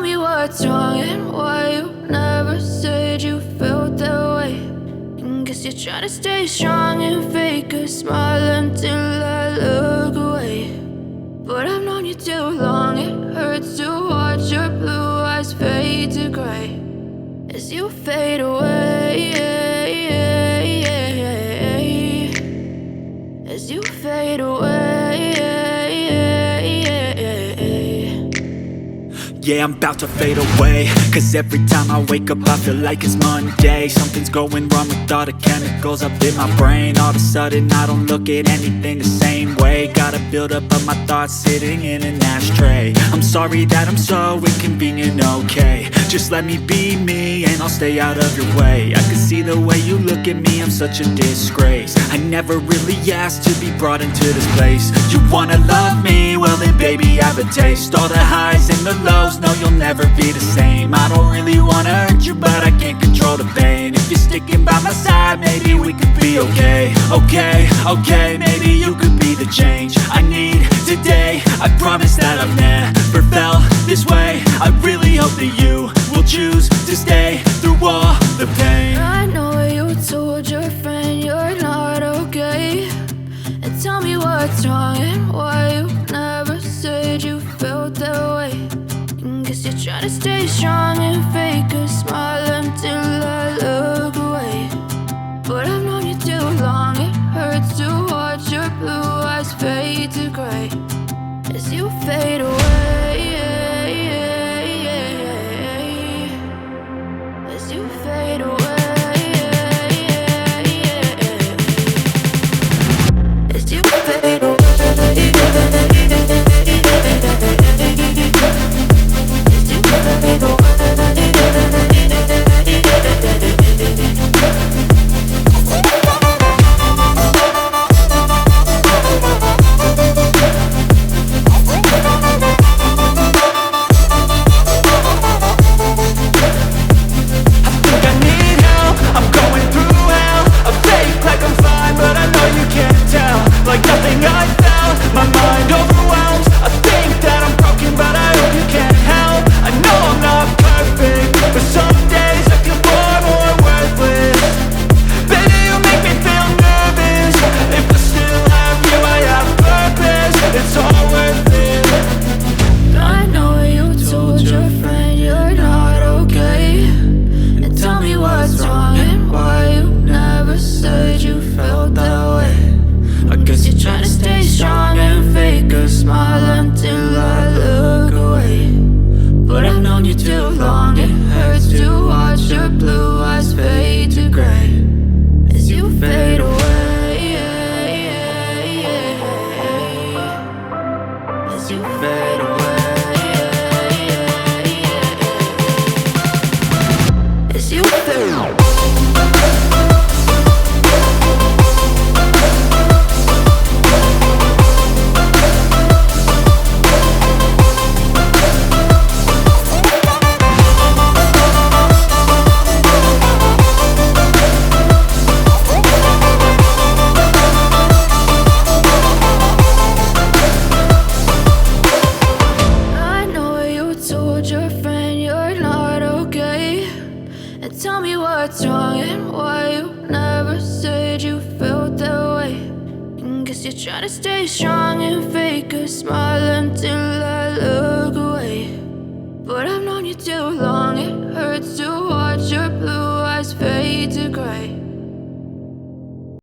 tell me what's wrong and why you never said you felt that way. And guess you're trying to stay strong and fake a smile until I look away. But I've known you too long, it hurts to watch your blue eyes fade to gray as you fade away, as you fade away. Yeah, I'm about to fade away, cause every time I wake up I feel like it's Monday. Something's going wrong with all the chemicals up in my brain. All of a sudden I don't look at anything the same way. Gotta build up of my thoughts sitting in an ashtray. I'm sorry that I'm so inconvenient, okay. Just let me be me and I'll stay out of your way. I can see the way you look at me, I'm such a disgrace. I never really asked to be brought into this place. You wanna love me? Well then baby I have a taste. All the highs and the lows, no you'll never be the same. I don't really wanna hurt you but I can't control the pain. If you're sticking by my side maybe we could be okay. Okay, maybe you could be the change I need today. I promise that I've never felt this way. I really hope that you will choose to stay through all the pain. I know you told your friend you're not okay, and tell me what's wrong and why you never said you felt that way. And guess you're trying to stay strong and fake a smile until I look away. But I've known you too long, it hurts to watch your blue eyes fade to gray as you fade away, as you fade away, as you fade away. Tell me what's wrong and why you never said you felt that way. And guess you're trying to stay strong and fake a smile until I look away. But I've known you too long, it hurts to watch your blue eyes fade to gray